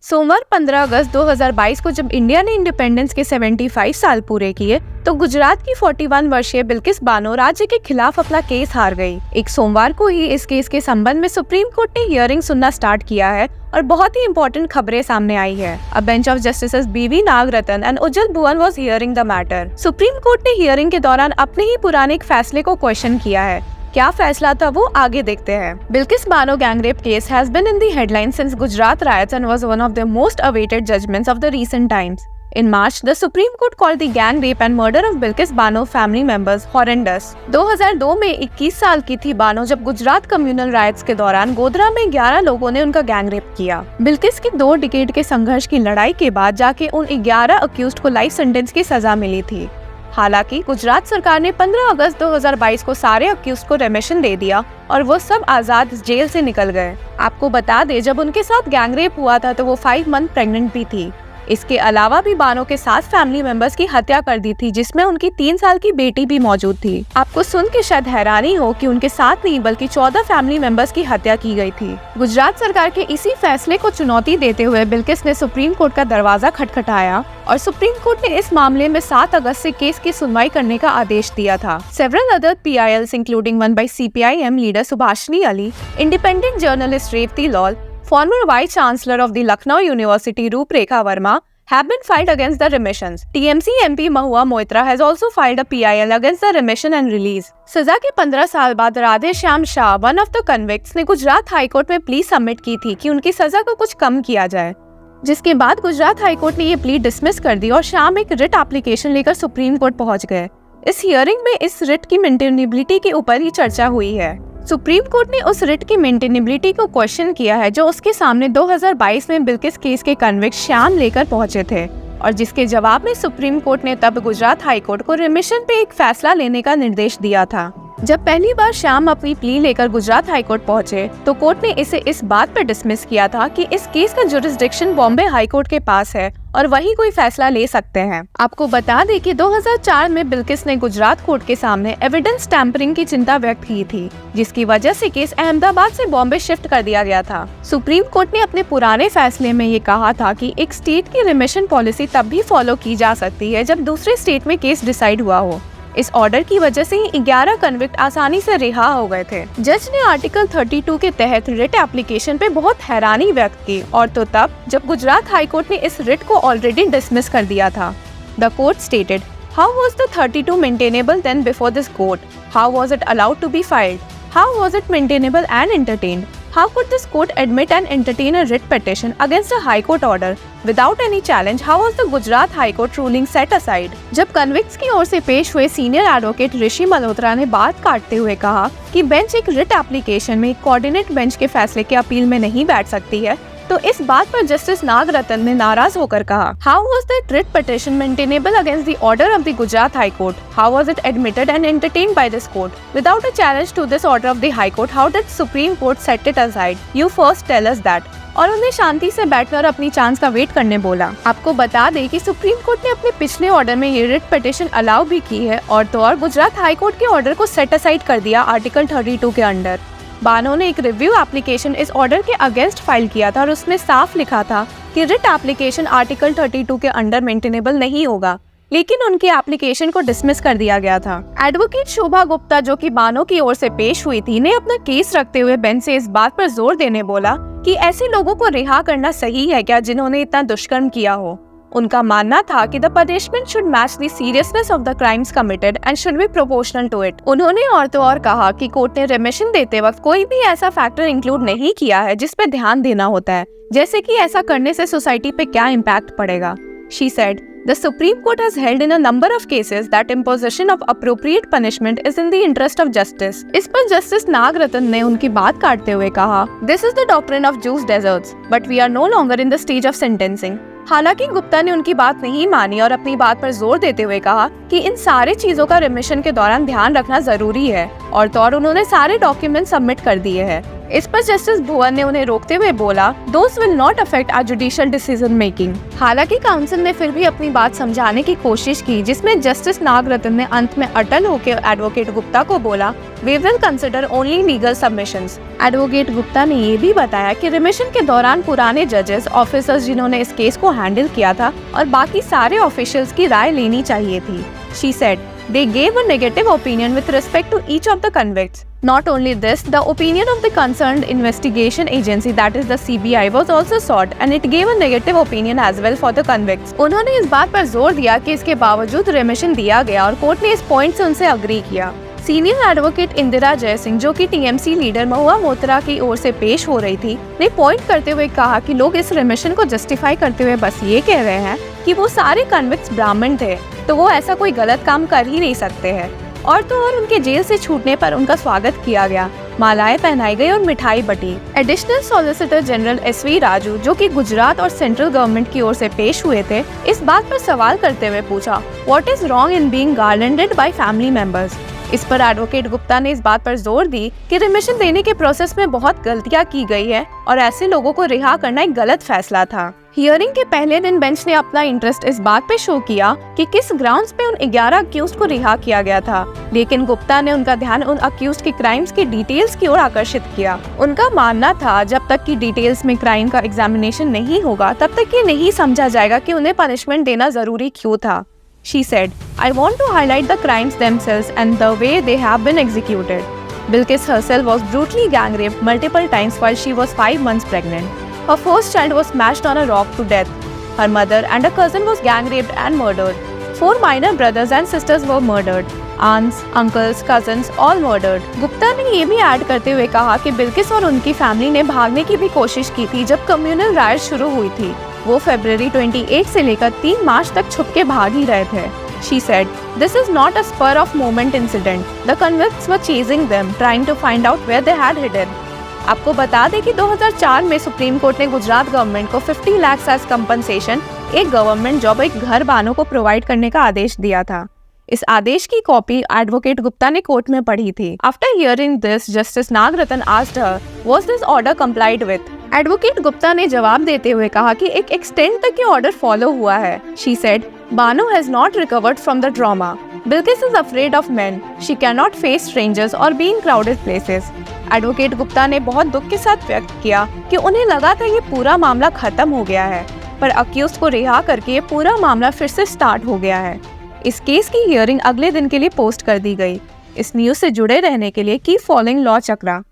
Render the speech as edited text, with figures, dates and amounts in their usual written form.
सोमवार 15 अगस्त 2022 को जब इंडिया ने इंडिपेंडेंस के 75 साल पूरे किए तो गुजरात की 41 वर्षीय बिल्किस बानो राज्य के खिलाफ अपना केस हार गई। एक सोमवार को ही इस केस के संबंध में सुप्रीम कोर्ट ने हियरिंग सुनना स्टार्ट किया है और बहुत ही इंपॉर्टेंट खबरें सामने आई है। अ बेंच ऑफ जस्टिसेस बीवी Nagarathna and Ujjwal Bhuvan was hearing the matter. Supreme court ने हियरिंग के दौरान अपने ही पुराने एक फैसले को क्वेश्चन किया है। क्या फैसला था वो आगे देखते हैं। Bilkis Bano gang rape case has been in the headlines since Gujarat riots and was one of the most awaited judgments of the recent times. In March, the Supreme Court called the gang rape and murder of Bilkis Bano family members horrendous. 2002 में 21 साल की थी बानो जब Gujarat communal riots के दौरान गोधरा में 11 लोगों ने उनका गैंग रेप किया। बिल्किस की 2 डिकेड के संघर्ष की लड़ाई के बाद जाके उन 11 अक्यूज्ड को लाइफ सेंटेंस की सजा मिली थी। हालांकि गुजरात सरकार ने 15 अगस्त 2022 को सारे अक्यूज्ड को रेमिशन दे दिया और वो सब आजाद जेल से निकल गए। आपको बता दें, जब उनके साथ गैंग रेप हुआ था तो वो 5 मंथ प्रेग्नेंट भी थी। इसके अलावा भी बानो के 7 फैमिली मेंबर्स की हत्या कर दी थी, जिसमें उनकी 3 साल की बेटी भी मौजूद थी। आपको सुन के शायद हैरानी हो कि उनके 7 नहीं बल्कि 14 फैमिली मेंबर्स की हत्या की गई थी। गुजरात सरकार के इसी फैसले को चुनौती देते हुए बिल्किस ने सुप्रीम कोर्ट का दरवाजा खटखटाया और सुप्रीम कोर्ट ने इस मामले में 7 अगस्त से केस की सुनवाई करने का आदेश दिया था। Several other PILs including one by CPIM leader Subhashini Ali, independent journalist Revati Lal, former Vice Chancellor of the Lucknow University Rup-Rekha Verma have been filed against the remissions. TMC MP Mahua Moitra has also filed a PIL against the remission and release. सजा के 15 साल बाद Radhe Shyam Shah, one of the convicts, ने Gujarat high court में plea submit की थी कि उनकी सजा को कुछ कम किया जाए, जिसके बाद गुजरात हाईकोर्ट ने ये प्ली डिसमिस कर दी और शाम एक रिट एप्लीकेशन लेकर सुप्रीम कोर्ट पहुंच गए। इस हियरिंग में इस रिट की मेंटेनेबिलिटी के ऊपर ही चर्चा हुई है। सुप्रीम कोर्ट ने उस रिट की मेंटेनेबिलिटी को क्वेश्चन किया है जो उसके सामने 2022 में बिल्किस केस के कन्विक्ट श्याम लेकर पहुंचे थे और जिसके जवाब में सुप्रीम कोर्ट ने तब गुजरात हाई कोर्ट को रिमिशन पे एक फैसला लेने का निर्देश दिया था। जब पहली बार श्याम अपनी प्ली लेकर गुजरात हाई कोर्ट पहुंचे तो कोर्ट ने इसे इस बात पर डिसमिस किया था कि इस केस का जुरिस्डिक्शन बॉम्बे हाई कोर्ट के पास है और वही कोई फैसला ले सकते हैं। आपको बता दें कि 2004 में बिल्किस ने गुजरात कोर्ट के सामने एविडेंस टैंपरिंग की चिंता व्यक्त की थी, जिसकी वजह से केस अहमदाबाद से बॉम्बे शिफ्ट कर दिया गया था। सुप्रीम कोर्ट ने अपने पुराने फैसले में ये कहा था कि एक स्टेट की रिमिशन पॉलिसी तब भी फॉलो की जा सकती है जब दूसरे स्टेट में केस डिसाइड हुआ हो। इस ऑर्डर की वजह से ही 11 कन्विक्ट आसानी से रिहा हो गए थे। जज ने आर्टिकल 32 के तहत रिट एप्लीकेशन पे बहुत हैरानी व्यक्त की और तो तब जब गुजरात हाई कोर्ट ने इस रिट को ऑलरेडी डिसमिस कर दिया था। The court stated, how was the 32 maintainable then before this court? How was it allowed to be filed? How was it maintainable and entertained? How could this court admit and entertain a writ petition against a high court order without any challenge? How was the Gujarat High Court ruling set aside? जब convicts की ओर से पेश हुए senior advocate ऋषि मल्होत्रा ने बात काटते हुए कहा कि बेंच एक रिट एप्लीकेशन में कोऑर्डिनेट बेंच के फैसले के अपील में नहीं बैठ सकती है, तो इस बात पर जस्टिस नागरत्न ने नाराज होकर कहा, how was that writ petition maintainable against the order of the Gujarat high court? How was it admitted and entertained by this court without a challenge to this order of the high court? How did supreme court set it aside? You first tell us that. और उन्हें शांति से बैठकर अपनी chance का wait करने बोला। आपको बता दें कि सुप्रीम कोर्ट ने अपने पिछले ऑर्डर में ये रिट पिटिशन अलाउ भी की है और तो और गुजरात हाई कोर्ट के ऑर्डर को सेट असाइड कर दिया आर्टिकल 32 के अंडर। बानो ने एक रिव्यू एप्लीकेशन इस ऑर्डर के अगेंस्ट फाइल किया था और उसमें साफ लिखा था कि रिट एप्लीकेशन आर्टिकल 32 के अंडर मेंटेनेबल नहीं होगा, लेकिन उनके एप्लीकेशन को डिसमिस कर दिया गया था। एडवोकेट शोभा गुप्ता, जो कि बानो की ओर से पेश हुई थी, ने अपना केस रखते हुए बेंच से इस बात पर जोर देने बोला कि ऐसे लोगों को रिहा करना सही है क्या जिन्होंने इतना दुष्कर्म किया हो। उनका मानना था कि the punishment should match the seriousness of the crimes committed and should be proportional to it. उन्होंने और तो और कहा कि कोर्ट ने रिमिशन देते वक्त कोई भी ऐसा फैक्टर इंक्लूड नहीं किया है जिस पे ध्यान देना होता है, जैसे कि ऐसा करने से सोसाइटी पे क्या इम्पैक्ट पड़ेगा। She said, the Supreme Court has held in a number of cases that imposition of appropriate punishment is in the interest of justice. इस पर जस्टिस नागरत्न ने उनकी बात काटते हुए कहा, This is the doctrine of juice deserts, but we are no longer in the stage of sentencing. हालांकि गुप्ता ने उनकी बात नहीं मानी और अपनी बात पर जोर देते हुए कहा कि इन सारे चीजों का रिमिशन के दौरान ध्यान रखना जरूरी है और तो और उन्होंने सारे डॉक्यूमेंट सबमिट कर दिए हैं। इस पर जस्टिस भुवन ने उन्हें रोकते हुए बोला, "Those will not affect our judicial decision making." हालांकि काउंसिल ने फिर भी अपनी बात समझाने की कोशिश की, जिसमें जस्टिस नागरत्न ने अंत में अटल होकर एडवोकेट गुप्ता को बोला, "We will consider only legal submissions." Advocate Gupta ने ये भी बताया कि रिमिशन के दौरान पुराने जजेस, ऑफिसर्स जिन्होंने इस केस को हैंडल किया था और बाकी सारे ऑफिशियल्स की राय लेनी चाहिए थी। She said, "They gave a negative opinion with respect to each of the convicts." Not only this, the opinion of the concerned investigation agency, that is the CBI, was also sought and it gave a negative opinion as well for the convicts. उन्होंने इस बात पर जोर दिया कि इसके बावजूद remission दिया गया और कोर्ट ने इस पॉइंट से उनसे अग्री किया। सीनियर एडवोकेट इंदिरा जयसिंह, जो कि टीएमसी लीडर महुआ मोइत्रा की ओर से पेश हो रही थी, ने पॉइंट करते हुए कहा कि लोग इस रिमिशन को जस्टिफाई करते हुए बस ये कह रहे हैं कि वो सारे कन्विक्ट्स ब्राह्मण थे, तो वो ऐसा कोई गलत काम कर ही नहीं सकते हैं। और तो और उनके जेल से छूटने पर उनका स्वागत किया गया, मालाएं पहनाई गई और मिठाई बटी। Additional solicitor general SV Raju, जो कि गुजरात और सेंट्रल गवर्नमेंट की ओर से पेश हुए थे, इस बात पर सवाल करते हुए पूछा, "What is wrong in being garlanded by family members?" इस पर एडवोकेट गुप्ता ने इस बात पर जोर दी कि रिमिशन देने के प्रोसेस में बहुत गलतियां की गई है और ऐसे लोगों को रिहा करना एक गलत फैसला था। हियरिंग के पहले दिन बेंच ने अपना इंटरेस्ट इस बात पे शो किया कि किस ग्राउंड्स पे उन 11 अक्यूज्ड को रिहा किया गया था, लेकिन गुप्ता ने उनका ध्यान उन अक्यूज्ड के क्राइम्स की डिटेल्स की ओर आकर्षित किया। उनका मानना था जब तक कि डिटेल्स में क्राइम का एग्जामिनेशन नहीं होगा तब तक ये नहीं समझा जाएगा कि उन्हें पनिशमेंट देना जरूरी क्यों था। She said, "I want to highlight the crimes themselves and the way they have been executed." Bilkis herself was brutally gang raped multiple times while she was 5 months pregnant. Her first child was smashed on a rock to death. Her mother and a cousin was gang raped and murdered. 4 minor brothers and sisters were murdered. Aunts, uncles, cousins, all murdered. Gupta ने ये भी add करते हुए कहा कि बिल्किस और उनकी family ने भागने की भी कोशिश की थी जब कम्युनल राइट शुरू हुई थी। वो फरवरी 28 से लेकर 3 मार्च तक छुप के भाग ही रहे थे। She said, "This is not a spur of moment incident. The convicts were chasing them, trying to find out where they had hidden." आपको बता दें कि 2004 में सुप्रीम कोर्ट ने गुजरात गवर्नमेंट को 50 लाख एज कंपनसेशन एक गवर्नमेंट जॉब एक घर बानों को प्रोवाइड करने का आदेश दिया था। इस आदेश की कॉपी एडवोकेट गुप्ता ने कोर्ट में पढ़ी थी। After hearing this, justice Nagarathna asked her, "Was this order complied with?" Advocate Gupta ने जवाब देते हुए कहा कि एक एक्सटेंड तक ये ऑर्डर फॉलो हुआ है। She said, "Banu has not recovered from the trauma. Bilkis is afraid of men. She cannot face strangers or be in crowded places." Advocate Gupta ने बहुत दुख के साथ व्यक्त किया कि उन्हें लगा था ये पूरा मामला खत्म हो गया है, पर अक्यूज्ड को रिहा करके ये पूरा मामला फिर से स्टार्ट हो गया है। इस केस की हियरिंग अगले दिन के लिए पोस्ट कर दी गई। इस न्यूज से जुड़े रहने के लिए कीप फॉलोइंग लॉ चक्रा।